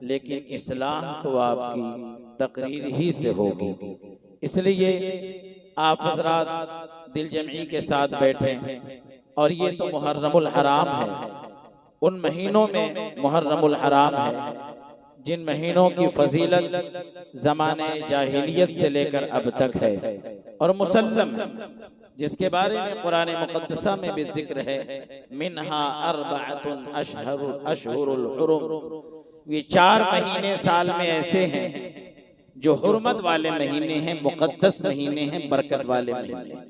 लेकिन इस्लाह तो आपकी तकरीर ही से होगी। इसलिए आप हजरात दिल जमी के साथ बैठे, और ये तो मुहर्रमुल हराम है, उन महीनों में मुहर्रमुल हराम है जिन महीनों की फजीलत ज़माने जाहिलियत से लेकर अब तक है और मुसल्लम है, जिसके बारे में कुरान मुक़द्दसा में भी जिक्र है, मिन्हा अर्बअतुन अशहुरुल हुरुम। ये 4 महीने साल में ऐसे हैं जो हुर्मत वाले महीने हैं, मुक़द्दस महीने हैं, बरकत वाले महीने।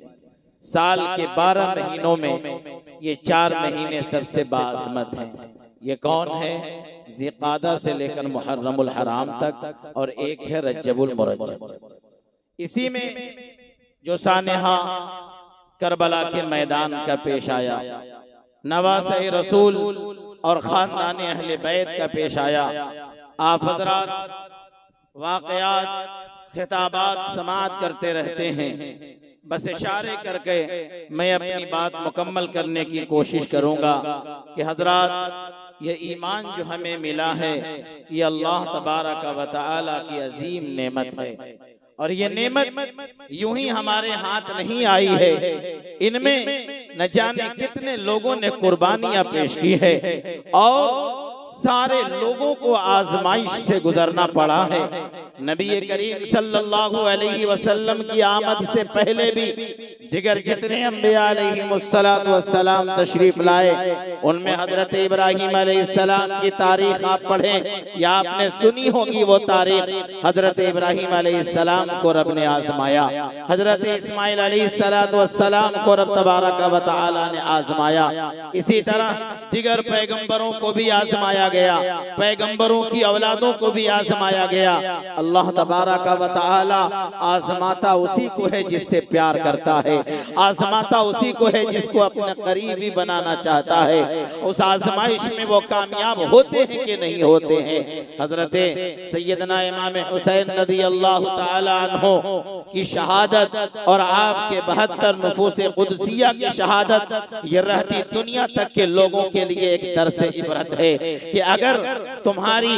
साल के 12 महीनों में ये 4 महीने सबसे बाअज़मत हैं। ये कौन है? ज़िक़ादा से लेकर मुहर्रमुल हराम तक, और एक है रज्जबुल मुरज्जब। इसी में जो सानेहा करबला के मैदान का पेश आया, नवासे रसूल और खानदान अहले बैत का पेश आया। आप हज़रात वाक़यात खिताबात समाअत करते रहते हैं, बस इशारे करके मैं अपनी बात मुकम्मल करने की कोशिश करूंगा कि हजरात ये ईमान जो हमें मिला है ये अल्लाह तबारक व तआला की अजीम नेमत है, और ये नेमत यूं ही हमारे हाथ नहीं आई है। इनमें न जाने कितने लोगों ने कुर्बानियां पेश की है और सारे लोगों को आजमाइश से गुजरना पड़ा है। नबी करीम सल्लल्लाहु अलैहि वसल्लम की आमद से पहले भी दिगर जितने अंबिया अलैहिमुस्सलातु वस्सलाम तशरीफ लाए, उनमें हजरत इब्राहीम अलैहिस्सलाम की तारीख आप पढ़ें या आपने सुनी होगी वो तारीख। हजरत इब्राहीम अलैहिस्सलाम को रब ने आजमाया, हजरत इस्माइल अलैहिस्सलातु वस्सलाम को रब तबारक व तआला ने आजमाया। इसी तरह दिगर पैगंबरों को भी आजमाया गया, पैगंबरों की औलादों को भी आजमाया गया। अल्लाह तबारक व तआला आजमाता उसी को है जिससे प्यार करता है, आजमाता उसी को है जिसको अपने करीबी बनाना चाहता है। उस आजमाइश में वो कामयाब होते हैं कि नहीं होते हैं। हजरत सैयदना इमाम हुसैन रज़ी अल्लाह तआला अन्हु की शहादत और आपके 72 नफूसे कुदसिया की शहादत, ये रहती दुनिया तक के लोगों के लिए एक दर्स इबरत है कि अगर तुम्हारी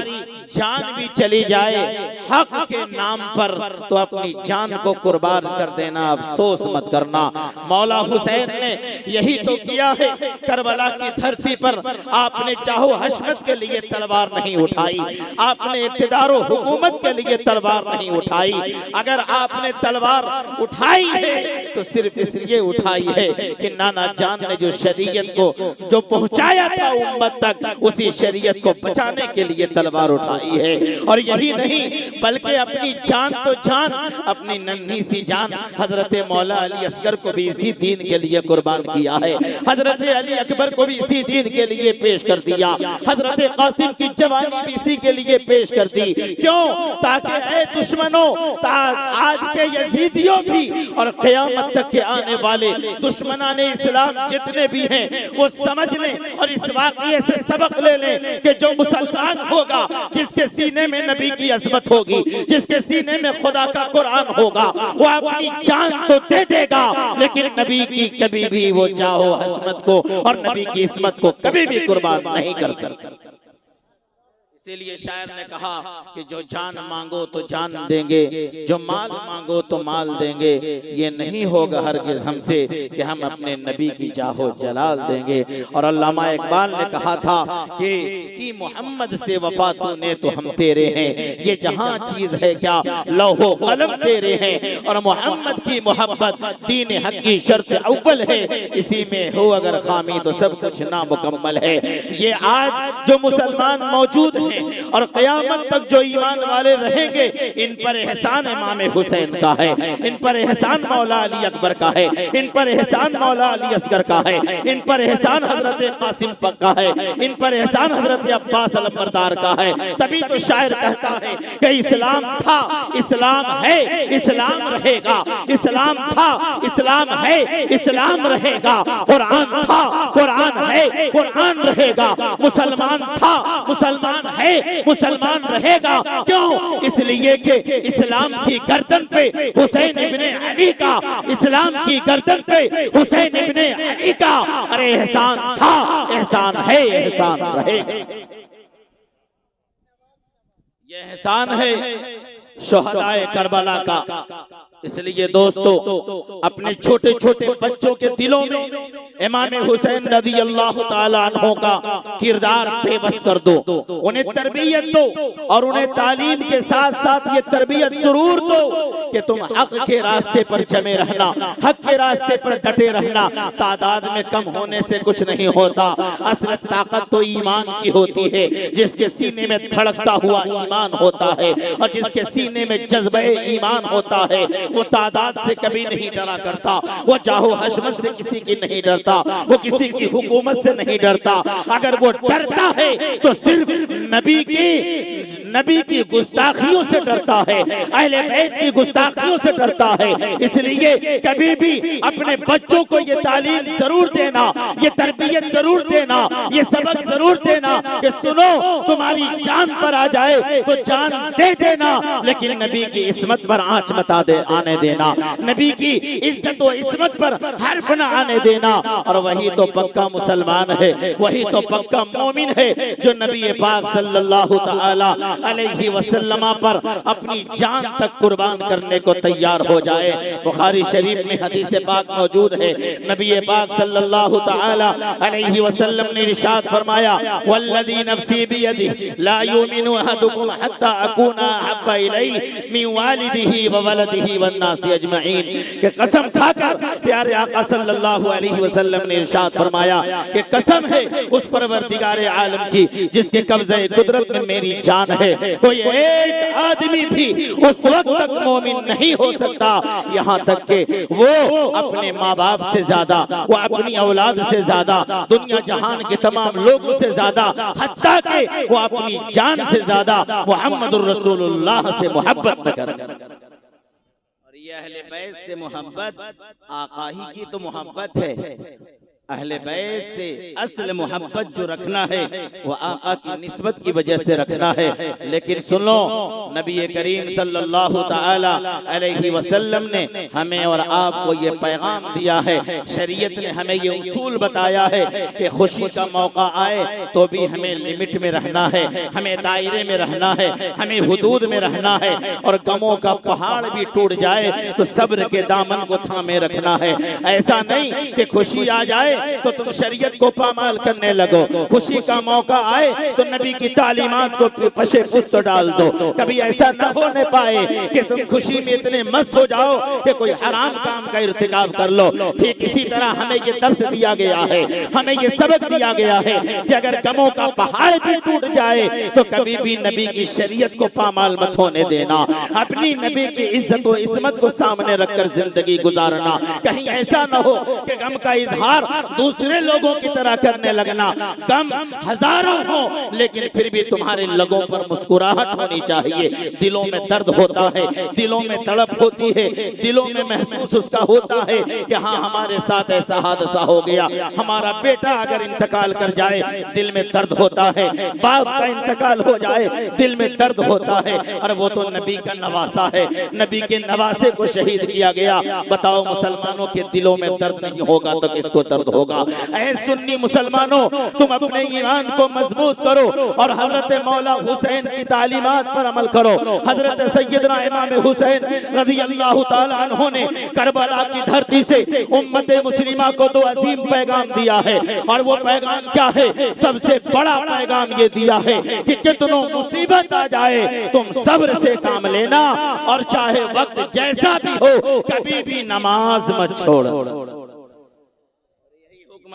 जान भी चली जाए हक के नाम पर तो अपनी जान को कुर्बान कर देना, अफसोस मत करना। मौला हुसैन ने यही तो किया है। करबला की धरती पर आपने चाहो हशमत के लिए तलवार नहीं उठाई, आपने इक़्तिदार और हुकूमत के लिए तलवार नहीं उठाई। अगर आपने तलवार उठाई है तो सिर्फ इसलिए उठाई है कि नाना जान ने जो शरीयत को जो पहुंचाया था उम्मत तक, उसी शरीयत को बचाने के लिए तलवार उठाई है। और यही नहीं बल्कि अपनी जान तो जान, अपनी नन्ही सी जान हजरत मौला अली असगर को भी इसी दीन के लिए कुर्बान किया है, हजरत अली अकबर को भी इसी दीन के लिए पेश कर दिया, हजरत कासिम की जवानी भी इसी के लिए पेश कर दी। क्यों? ताकि ऐ दुश्मनों, आज के यजीदियों भी और क़यामत तक के आने वाले दुश्मनान इस्लाम जितने भी हैं वो समझ लें और इस वाक़ये से सबक ले लें कि जो मुसलमान होगा, जिसके सीने में नबी की अज़मत होगी, जिसके सीने में खुदा का कुरान होगा, वो अपनी जान तो दे देगा लेकिन नबी की कभी भी वो चाहो हशमत को और नबी की इस्मत को कभी भी कुर्बान नहीं कर सकता। इसीलिए शायर ने कहा कि जो जान मांगो तो जान देंगे, जो माल मांगो तो माल देंगे, ये नहीं होगा हरगिज़ हमसे कि हम अपने नबी की जाहो जलाल देंगे। और अल्लामा इकबाल ने कहा था कि मोहम्मद से वफा तूने तो हम तेरे हैं, ये जहां चीज है क्या लौहो कलम तेरे हैं, और मोहम्मद की मोहब्बत दीन हक की शर्त अव्वल है, इसी में हो अगर खामी तो सब कुछ नामुकम्मल है। ये आज जो मुसलमान मौजूद हैं और क़यामत तक जो ईमान वाले रहेंगे, इन पर एहसान इमाम हुसैन का है, इन पर एहसान मौला अली अकबर का है, इन पर एहसान मौला अली असगर का है, इन पर एहसान हजरत कासिम का है, इन पर एहसान हजरत अब्बास अलमबरदार का है। तभी तो शायर कहता है कि इस्लाम था, इस्लाम है, इस्लाम रहेगा, इस्लाम था, इस्लाम है, इस्लाम रहेगा, कुरान था, कुरान है, कुरान रहेगा, मुसलमान था, मुसलमान है, मुसलमान रहेगा। क्यों? इसलिए कि इस्लाम की गर्दन पे हुसैन इब्ने अली का, इस्लाम की गर्दन पे हुसैन इब्ने अली का अरे एहसान था, एहसान है, एहसान रहेगा। ये एहसान है शुहदाए करबला का। इसलिए दोस्तों अपने छोटे छोटे बच्चों के दिलों में इमाम हुसैन रज़ी अल्लाह ताला अन्हु का किरदार बेबस कर दो, उन्हें तरबियत दो और उन्हें तालीम के साथ साथ ये तरबियत जरूर दो कि तुम हक के रास्ते पर जमे रहना, हक के रास्ते पर डटे रहना। तादाद में कम होने से कुछ नहीं होता, असल ताकत तो ईमान की होती है। जिसके सीने में धड़कता हुआ ईमान होता है और जिसके सीने में जज्बे ईमान होता है वो तादाद से कभी नहीं डरा करता, वो जाहो हशमत से किसी की नहीं डरता, वो किसी की हुकूमत से नहीं डरता। अगर वो डरता है तो सिर्फ नबी की गुस्ताखियों से डरता है, अहले बैत की गुस्ताखियों से डरता है। इसलिए कभी भी अपने बच्चों को ये तालीम जरूर देना, ये तरबियत जरूर देना, ये सबक जरूर देना कि सुनो तुम्हारी जान पर आ जाए तो जान दे देना, लेकिन नबी की इस्मत पर आंच मता दे आने देना, नबी की इज्जत और इस्मत पर हर्फ न आने देना। और वही तो पक्का मुसलमान है, वही तो पक्का मोमिन है जो नबी पाक सल्लल्लाहु तआला अलैहि वसल्लम पर अपनी जान तक कुर्बान करने को तैयार हो जाए। बुखारी शरीफ में हदीस पाक मौजूद है, नबी पाक सल्लल्लाहु तआला अलैहि वसल्लम ने इरशाद फरमाया, वल्लज़ी नफ्सी बियदिही ला युमिनु अहदुकुम हत्ता अकूना अहब्बा इलैहि मिन वालिदिही व वलदिही वन नासी अजमईन। कि कसम खाकर प्यारे आका सल्लल्लाहु अलैहि वसल्लम ने इरशाद फरमाया कि कसम है उस परवरदिगार आलम की जिसके कब्ज़े कुदरत में मेरी जान है, कोई एक आदमी भी उस वक्त तक मोमिन नहीं हो सकता यहाँ तक के वो अपने माँ बाप से ज्यादा, वो अपनी औलाद से ज्यादा, दुनिया जहान के तमाम लोगों से ज्यादा, हत्ता के वो अपनी जान से ज्यादा मुहम्मदुर रसूलुल्लाह से मोहब्बत न करे। और ये अहले बैत से मोहब्बत आका ही की तो मोहब्बत है। अहले बैत से असल मोहब्बत जो रखना है वो आका की निस्बत की वजह से रखना है। लेकिन सुन लो, नबी करीम सल्लल्लाहु तआला अलैहि वसल्लम ने हमें और आपको ये पैगाम दिया है, शरीयत ने हमें ये उसूल बताया है कि खुशी का मौका आए तो भी हमें लिमिट में रहना है, हमें दायरे में रहना है, हमें हुदूद में रहना है। और गमों का पहाड़ भी टूट जाए तो सब्र के दामन को थामे रखना है। ऐसा नहीं कि खुशी आ जाए तो तुम शरीयत को पामाल करने लगो, खुशी का मौका आए तो नबी की तालीमात को पशे पुस्त डाल दो। कभी ऐसा न होने पाए कि तुम खुशी में इतने मस्त हो जाओ कि कोई हराम काम का इर्तिकाब कर लो। ठीक इसी तरह हमें ये दर्स दिया गया है, हमें ये सबक दिया गया है कि अगर गमों का पहाड़ भी टूट जाए तो कभी भी नबी की शरीयत को पामाल मत होने देना, अपनी नबी की इज्जत और इस्मत को सामने रखकर जिंदगी गुजारना। कहीं ऐसा न हो कि गम का इजहार दूसरे लोगों की तरह करने लगना। गम हजारों हो लेकिन फिर भी तुम्हारे लोगों पर मुस्कुराहट होनी चाहिए। दिलों में दर्द होता है, दिलों में तड़प होती है, दिलों में महसूस उसका होता है कि हाँ हमारे साथ ऐसा हादसा हो गया, हमारा बेटा अगर इंतकाल कर जाए दिल में दर्द होता है, बाप का इंतकाल हो जाए दिल में दर्द होता है। और वो तो नबी का नवासा है, नबी के नवासे को शहीद किया गया। बताओ मुसलमानों के दिलों में दर्द नहीं होगा तो किसको दर्द होगा? ऐ सुन्नी मुसलमानों, तुम अपने ईमान को मजबूत करो और हजरत मौला हुसैन की तालीमात पर अमल करो। हजरत सैयदना इमाम हुसैन रज़ी अल्लाह ताला अन्हु ने करबला की धरती से उम्मत मुस्लिमा को तो अजीम पैगाम दिया है। और वो पैगाम क्या है? सबसे बड़ा पैगाम ये दिया है कि कितनों मुसीबत आ जाए तुम सब्र से काम लेना और चाहे वक्त जैसा भी हो कभी भी नमाज मत छोड़ो।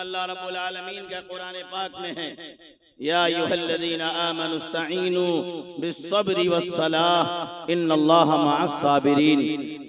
अल्लाह रब्बुल आलमीन का कुरान पाक में है, या अय्युहल्लज़ीना आमनु इस्तईनु बिस्सब्रि वस्सलाह इन्नल्लाहा मअस्साबिरीन।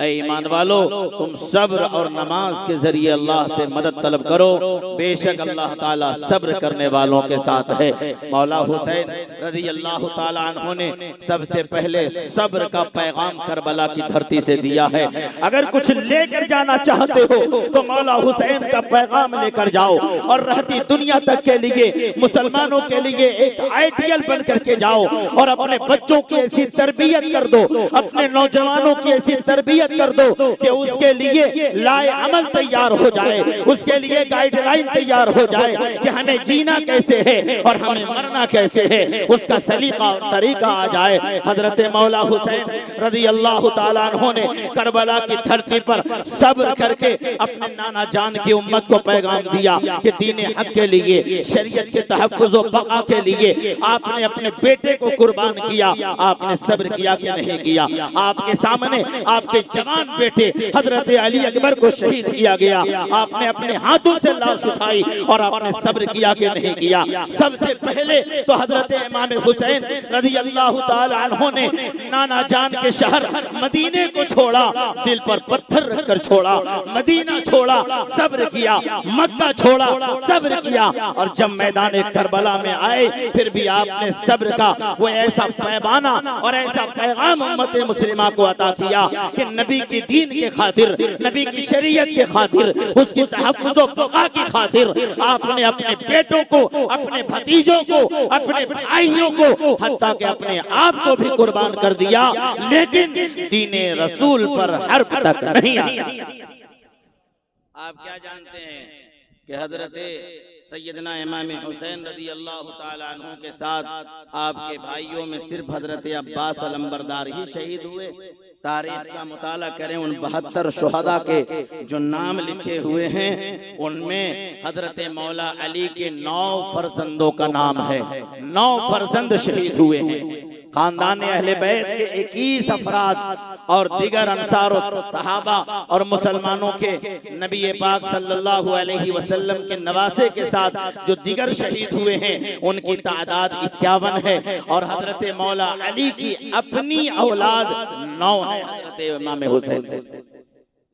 ऐ ईमान वालो, तुम सब्र और नमाज के जरिए अल्लाह से मदद तलब करो, बेशक अल्लाह ताला सब्र करने वालों के साथ है। मौला हुसैन रज़ी अल्लाह ताला अन्हु ने सबसे पहले सब्र का पैगाम करबला की धरती से दिया है। अगर कुछ लेकर जाना चाहते हो तो मौला हुसैन का पैगाम लेकर जाओ और रहती दुनिया तक के लिए मुसलमानों के लिए एक आइडियल बन करके जाओ और अपने बच्चों की ऐसी तरबियत कर दो, अपने नौजवानों की ऐसी तरबियत कर दो कि उसके लिए लाए अमल तैयार हो जाए, उसके लिए गाइडलाइन तैयार हो जाए कि हमें जीना कैसे है और हमें मरना कैसे है, उसका सलीका और तरीका आ जाए। हजरत मौला हुसैन रज़ी अल्लाह ताला अन्हु ने करबला की धरती पर सब्र करके अपने नाना जान की उम्मत को पैगाम दिया कि दीन हक के लिए, शरीयत के तहफ़्फ़ुज़ व बक़ा के लिए आपने अपने बेटे को कुर्बान किया, आपने सब्र किया कि नहीं किया? आपके सामने आपके जवान बेटे हजरत अली अकबर को शहीद किया गया, आपने अपने हाथों से लाश उठाई और आपने सब्र किया कि नहीं किया? सबसे पहले तो हजरत इमाम हुसैन रज़ी अल्लाह ताला अन्हु ने नाना जान के शहर मदीने को छोड़ा, दिल पर पत्थर रखकर छोड़ा, मदीना छोड़ा, सब्र किया, मक्का छोड़ा, सब्र किया, और जब मैदान करबला में आए फिर भी आपने सब्र का वो ऐसा पैमाना और ऐसा पैगाम उम्मत मुस्लिमा को अता किया कि नबी की दीन के खातिर, नबी की शरीयत के खातिर, उसकी तहफ़्फ़ुज़ व बक़ा की खातिर आपने अपने बेटों को, अपने भतीजों को, अपने भाइयों को, हत्ता के अपने आप को भी कुर्बान कर दिया, लेकिन दीने रसूल पर हर्फ तक नहीं आया। आप क्या जानते हैं कि हजरत सैयदना इमाम हुसैन रज़ी अल्लाह ताला अन्हु के साथ आपके भाइयों में सिर्फ हजरत अब्बास अलंबरदार ही शहीद हुए? तारीख का मुताला करें, उन 72 शुहदा के जो नाम लिखे हुए हैं उनमें हजरत मौला अली के 9 फर्जंदों का नाम है। 9 फर्जंद शहीद हुए हैं। खानदान अहले बैत के 21 अफराद और दिगर अंसार और सहाबा और मुसलमानों के नबी पाक सल्लल्लाहु अलैहि वसल्लम के नवासे के साथ जो दिगर शहीद हुए हैं उनकी तादाद 51 है, और हजरत मौला अली की अपनी औलाद 9 है, हजरत इमाम हुसैन।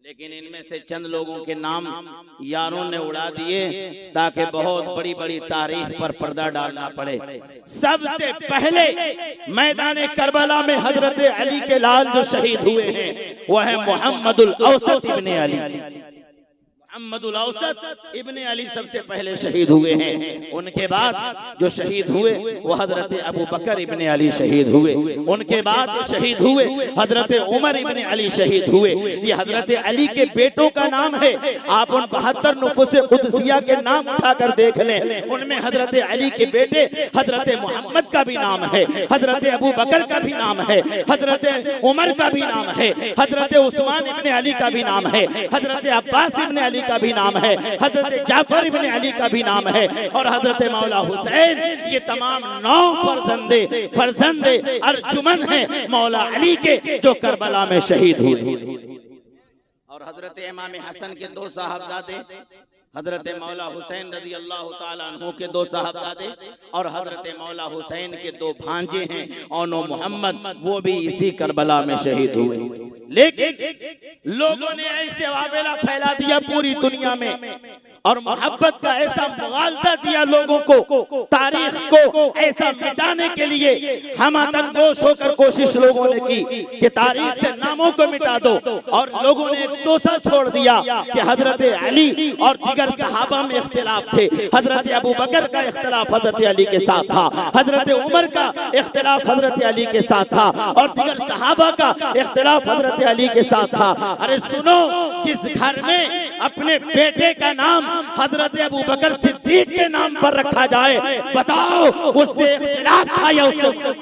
लेकिन इनमें से चंद लोगों के नाम यारों ने उड़ा दिए ताकि बहुत बड़ी बड़ी तारीख पर पर्दा डालना पड़े। सबसे पहले मैदान करबला में हजरत अली के लाल जो शहीद हुए हैं वह है मोहम्मदुल औसत इब्ने अली। मोहम्मदुल औसत इब्ने अली सबसे पहले शहीद हुए हैं। उनके बाद जो शहीद हुए वो हजरत अबू बकर इब्ने अली शहीद हुए। उनके बाद शहीद हुए हजरत उमर इब्ने अली शहीद हुए। ये हजरत अली के बेटों का नाम है। आप उन 72 नुफूस कुदसिया के नाम उठाकर देख लें, उनमें हजरत अली के बेटे हजरत मोहम्मद का भी नाम है, हजरत अबू बकर का भी नाम है, हजरत उमर का भी नाम है, हजरत उस्मान इब्ने अली का भी नाम है, हजरत अब्बास इब्ने अली का भी नाम है, हजरत जाफर इब्ने अली का भी नाम है, और हजरत मौला हुसैन। ये तमाम 9 फर्जंदे अर्जुमन हैं मौला अली के जो करबला में शहीद हुए। और हजरत इमाम हसन के 2 साहबजादे, हजरत मौला हुसैन रज़ी अल्लाह ताला अन्हु के 2 साहबजादे और हजरत मौला हुसैन के 2 भांजे हैं ओनो मोहम्मद, वो भी इसी करबला में शहीद हुए। लेकिन लोगों ने ऐसे वावेला फैला दिया पूरी दुनिया में और मोहब्बत का ऐसा मुगालता दिया लोगों को, तारीख को ऐसा मिटाने के लिए हम आतंकगोश होकर कोशिश लोगों ने की कि तारीख से नामों को मिटा दो, और लोगों ने एक सोचा छोड़ दिया कि हजरत अली और दिगर सहाबा में इख्तिलाफ थे। हजरत अबू बकर का इख्तिलाफ हजरत अली के साथ था, हजरत उमर का इख्तिलाफ हजरत अली के साथ था, और दिगर सहाबा का इख्तिलाफ हजरत अली के साथ था। अरे सुनो, जिस घर में अपने बेटे का नाम हजरत अबू बकर सिद्दीक के नाम पर रखा जाए, बताओ उससे इख्तिलाफ था या उससे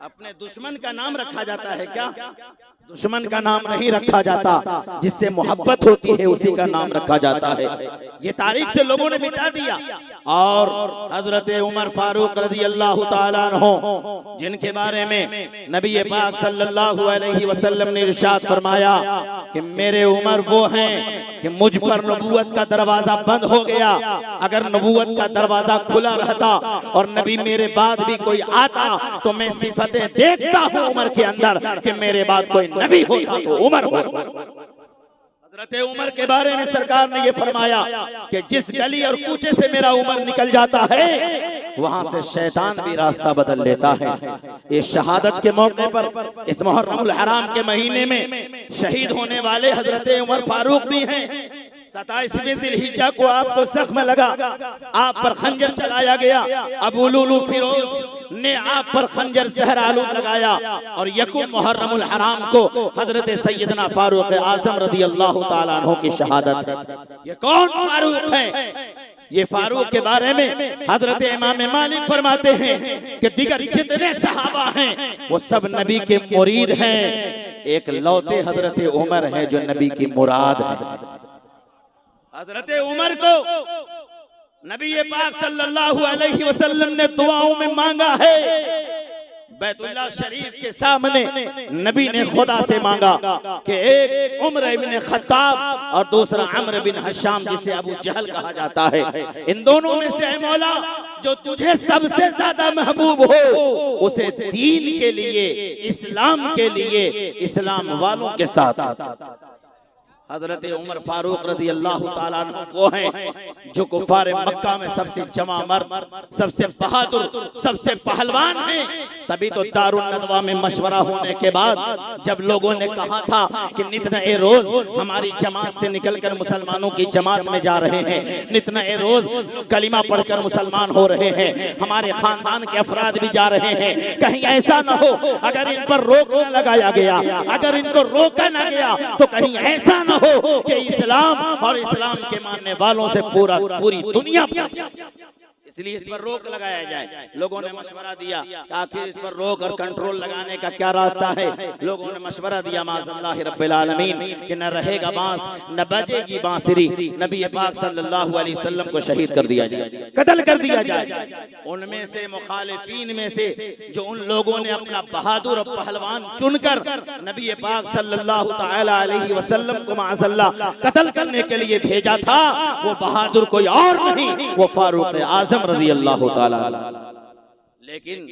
अपने दुश्मन का नाम रखा जाता है क्या? दुश्मन का नाम नहीं रखा जाता, जिससे मोहब्बत होती है उसी का नाम रखा जाता है। ये तारीख से लोगों ने मिटा दिया। और हजरत उमर फारूक रज़ी अल्लाह ताला अन्हु, जिनके बारे में नबी पाक सल्लल्लाहु अलैहि वसल्लम ने इरशाद फरमाया कि मेरे उमर वो हैं कि मुझ पर नबूवत का दरवाजा बंद हो गया, अगर नबूवत का दरवाजा खुला रहता और नबी मेरे बाद भी कोई आता तो मैं सिफतें देखता हूँ उमर के अंदर कि मेरे बाद कोई नबी होता तो उमर होता। हजरत उमर के बारे में सरकार ने ये फरमाया कि जिस गली और कूचे से मेरा उमर निकल जाता है वहां से शैतान भी रास्ता बदल लेता है। ये शहादत के मौके पर इस मुहर्रमुल हराम के महीने में शहीद होने वाले हजरत उमर फारूक भी हैं। 27वें जिलहिज्जा को आपको जख्म लगा, आप पर खंजर चलाया गया। अबू लुलू फिरोज ने आप पर खंजर जहर आलूद लगाया और यकुम मुहर्रमुल हराम को हजरत सैयदना फारूक आजम रज़ी अल्लाह तआला अन्हु की शहादत है। ये कौन फारूक है? ये फारूक के बारे में हजरत इमाम मालिक फरमाते हैं कि दिगर जितने सहाबा हैं वो सब नबी के मुरीद हैं, एक लौते हजरत उमर है जो नबी की मुराद है। हजरत उमर को नबी पाक सल्लल्लाहु अलैहि वसल्लम ने दुआओं में मांगा है। बैतुल्लाह शरीफ के सामने नबी ने खुदा से मांगा कि एक उमर इब्न खत्ताब और दूसरा अम्र बिन हशाम जिसे अबू जहल कहा जाता है, इन दोनों में से मौला जो तुझे सबसे ज्यादा महबूब हो उसे दीन के लिए, इस्लाम के लिए, इस्लाम वालों के साथ हजरत उमर फारूक रज़ी अल्लाह तआला अन्हु वो हैं जो कुफार मक्का में सबसे जमा मर्द, सबसे बहादुर, सबसे पहलवान हैं। तभी तो दारुल नदवा में मशवरा होने के बाद जब लोगों ने कहा था कि नित नए रोज हमारी जमात से निकलकर मुसलमानों की जमात में जा रहे हैं, नित नए रोज कलिमा पढ़कर मुसलमान हो रहे हैं, हमारे खानदान के अफराद भी जा रहे हैं, कहीं ऐसा न हो अगर इन पर रोक न लगाया गया, अगर इनको रोका न गया तो कहीं ऐसा न हो कि इस्लाम और इस्लाम के मानने वालों से पूरी दुनिया, इसलिए इस पर रोक लगाया जाए। लोगों ने मशवरा दिया आखिर इस पर रोक और कंट्रोल लगाने का क्या रास्ता है। लोगों ने मशवरा दिया माज़अल्लाह रब्बिल आलमीन कि न रहेगा बांस न बजेगी बांसुरी, नबी पाक सल्लल्लाहु अलैहि वसल्लम को शहीद कर दिया जाए, कत्ल कर दिया जाए। उनमें से मुखालिफीन में से जो उन लोगों ने अपना बहादुर और पहलवान चुनकर नबी पाक सल्लल्लाहु तआला अलैहि वसल्लम को माज़अल्लाह कत्ल करने के लिए भेजा था, वो बहादुर कोई और नहीं, वो फारूक आजम रज़ी अल्लाह तआला। लेकिन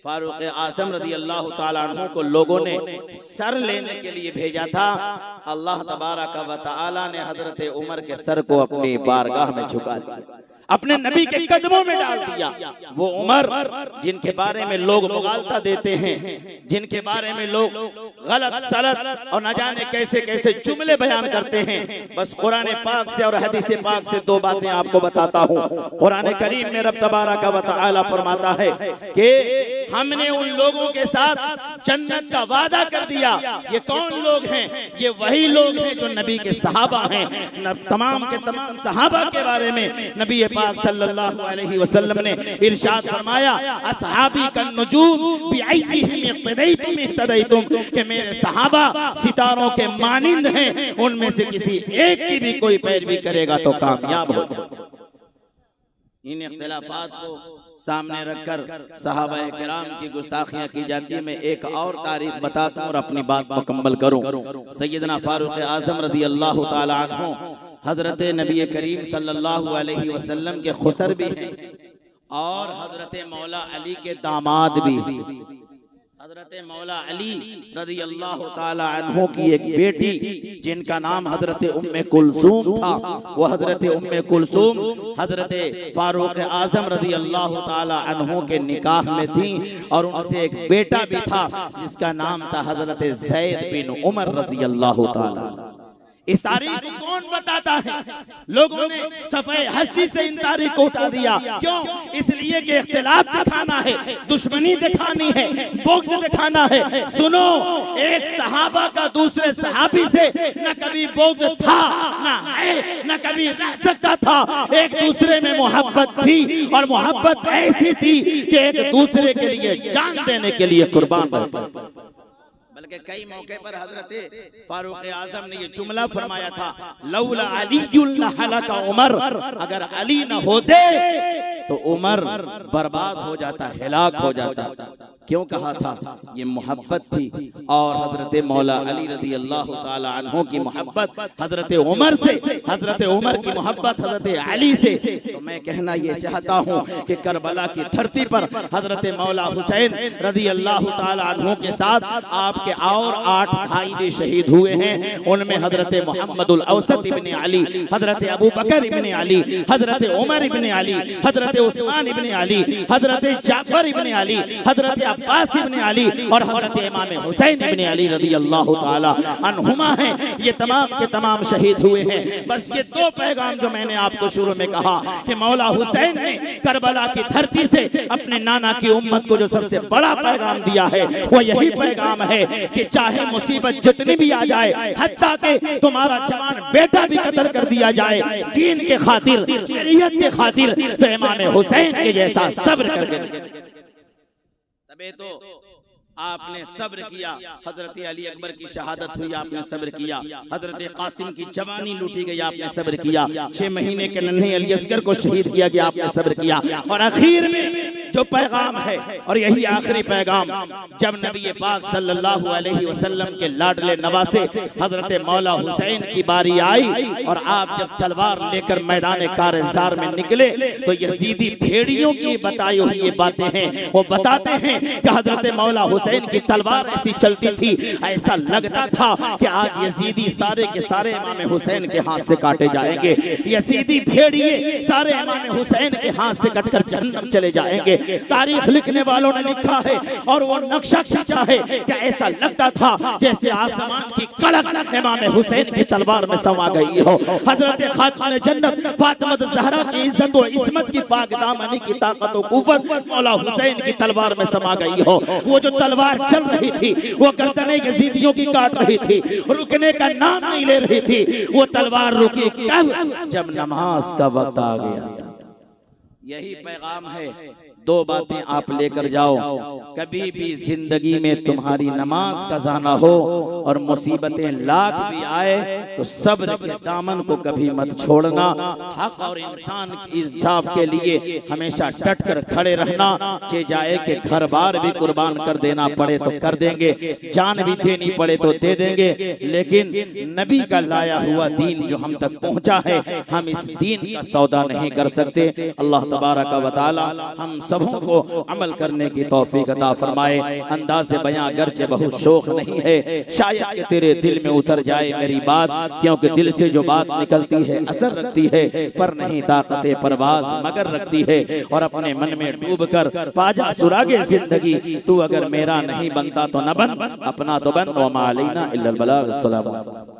फारूक आजम रज़ी अल्लाह तआला अन्हु को लोगों ने सर लेने के लिए भेजा था। अल्लाह तबारक व तआला ने हजरत उमर के सर को अपनी बारगाह में झुका दिया, अपने नबी के कदमों में डाल दिया। वो उमर जिनके बारे में लोग मुगालता देते हैं, जिनके बारे में लोग गलत सलत और न जाने कैसे कैसे जुमले बयान करते हैं, बस कुरान पाक से और हदीस पाक से दो बातें आपको बताता हूँ। कुरान करीम में रब तबारक व तआला फरमाता है कि हमने उन लोगों के साथ जन्नत का वादा कर दिया। ये कौन लोग हैं? ये वही लोग हैं जो नबी के सहाबा हैं। तमाम के तमाम सहाबा के बारे में नबी पाक सल्लल्लाहु अलैहि वसल्लम ने इरशाद फरमाया, असहाबी कन नुजूम बिअय्यिहिम इक्तदैतुम इहतदैतुम, कि मेरे सहाबा सितारों के मानिंद हैं, उनमें से किसी एक की भी कोई पैरवी करेगा तो कामयाब होगा। इन इख्तिलाफात को सामने रखकर सहाबा किराम की गुस्ताखियां की जाती है। मैं एक और तारीख बताता हूं और अपनी बात मुकम्मल करूं। सैयदना फारूक आजम रज़ी अल्लाह तआला अन्हु हजरत नबी करीम सल्लल्लाहु अलैहि वसल्लम के खुसर भी हैं और हजरत मौला अली के दामाद भी हैं। हजरत मौला अली रज़ी अल्लाह तआला अन्हु की एक बेटी जिनका नाम हजरत उम्मे कुलसूम था, वो हजरत उम्मे कुलसूम हजरत फारूक आजम रज़ी अल्लाह तआला अन्हु के निकाह में थी और उनसे एक बेटा भी था जिसका नाम था हजरत ज़ैद बिन उमर रज़ी अल्लाह तआला। इस तारीख को कौन बताता है? लोगों ने सफ़े हस्ती से इन तारीख को उठा दिया। क्यों? इसलिए कि इख्तिलाफ दिखाना है, दुश्मनी दिखानी है, बोक्स दिखाना है। सुनो, एक सहाबा का दूसरे सहाबी से न कभी बोक्स था, न है, न कभी रह सकता था। एक दूसरे में मोहब्बत थी और मोहब्बत ऐसी थी कि एक दूसरे के लिए जान देने के लिए कुर्बान रहते। बल्कि कई मौके पर हजरत फारूक आजम ने ये जुमला फरमाया था, लौला अलीयुल लहलका उमर, अगर अली न होते तो उमर बर्बाद हो जाता, हिलाक हो जाता। क्यों कहा था? ये मोहब्बत थी और हजरत मौला अली रज़ी अल्लाह तआला अन्हु की मोहब्बत हजरत उमर से, हजरत उमर की मोहब्बत हजरत अली से। तो मैं कहना ये चाहता हूँ कि करबला की धरती पर हजरत मौला हुसैन रज़ी अल्लाह तआला अन्हु के साथ आपके और 8 भाई भी शहीद हुए हैं। उनमें हजरत मोहम्मदुल औसत इब्ने अली, हजरत अबू बकर इब्ने अली, हजरत उमर इब्ने अली, हजरत उस्मान इब्ने अली, हजरत जाफर इब्ने अली, हजरत अब्बास इब्न अली और हजरत इमाम हुसैन इब्न अली रज़ी अल्लाह ताला अन्हुमा हैं, ये तमाम के तमाम शहीद हुए हैं। बस ये दो पैगाम जो मैंने आपको शुरू में कहा कि मौला हुसैन ने करबला की धरती से अपने नाना की उम्मत को जो सबसे बड़ा पैगाम दिया है वो यही पैगाम है कि चाहे मुसीबत जितनी भी आ जाए, हत्ता के तुम्हारा जवान बेटा भी कत्ल कर दिया जाए दीन के खातिर, शरीयत के खातिर, तो इमाम हुसैन के जैसा सब्र करके तबे तो आपने सब्र किया। हजरत अली अकबर की शहादत हुई, आपने सब्र किया। हजरत कासिम की जवानी लूटी गई, आपने सब्र किया। 6 महीने के नन्हे अली असगर को शहीद किया गया, आपने सब्र किया। और आखिर में जो पैगाम है, और यही आखिरी पैगाम, जब नबी पाक सल्लल्लाहु अलैहि वसल्लम के लाडले नवासे हजरत मौला हुसैन की बारी आई और आप जब तलवार लेकर मैदान कारज़ार में निकले तो यजीदी भेड़ियों की बताई हुई ये बातें हैं। वो बताते हैं कि हजरत मौला हुसैन की तलवार ऐसी चलती थी, ऐसा लगता था कि आज यजीदी सारे के सारे इमाम हुसैन के हाथ से काटे जाएंगे। यजीदी भेड़िए सारे इमाम हुसैन के हाथ से कटकर जहन्नम चले जाएंगे। तारीख लिखने वालों ने लिखा है और वो नक्शा खींचा है कि ऐसा लगता था जैसे आसमान की कड़क इमाम हुसैन की तलवार में समा गई हो। हजरत खातून जन्नत फातिमा ज़हरा की इज्जत और इस्मत की पाकदामनी की ताकत और कुव्वत मौला हुसैन की तलवार में समा गई हो। वो जो तलवार चल रही थी वो गर्दनें यजीदियों की काट रही थी, रुकने का नाम नहीं ले रही थी। वो तलवार रुकी कब? जब नमाज का वक्त आ गया। यही पैगाम है। दो बातें आप लेकर जाओ, कभी भी जिंदगी में तुम्हारी नमाज कज़ा ना हो और मुसीबतें लाख भी आए तो सब्र के दामन को कभी मत छोड़ना। हक और इंसान की इंसाफ के लिए हमेशा डट कर खड़े रहना। चे जाए कि घर बार भी कुर्बान कर देना पड़े तो कर देंगे, जान भी देनी पड़े तो दे देंगे, लेकिन नबी का लाया हुआ दीन जो हम तक पहुंचा है, हम इस दीन का सौदा नहीं कर सकते। अल्लाह तबारक व तआला हम सबों को अमल करने की तौफीक अता फरमाए। अंदाज़े बयां गर्चे बहुत शौक नहीं है, शायद कि तेरे दिल में उतर जाए मेरी बात, क्योंकि दिल से जो बात निकलती है असर रखती है, पर नहीं ताकते परवाज मगर रखती है। और अपने मन में डूब कर पाजा सुरागे जिंदगी, तू अगर मेरा नहीं बनता तो न बन, अपना तो बन, व मा अलैना इल्लल बलाग।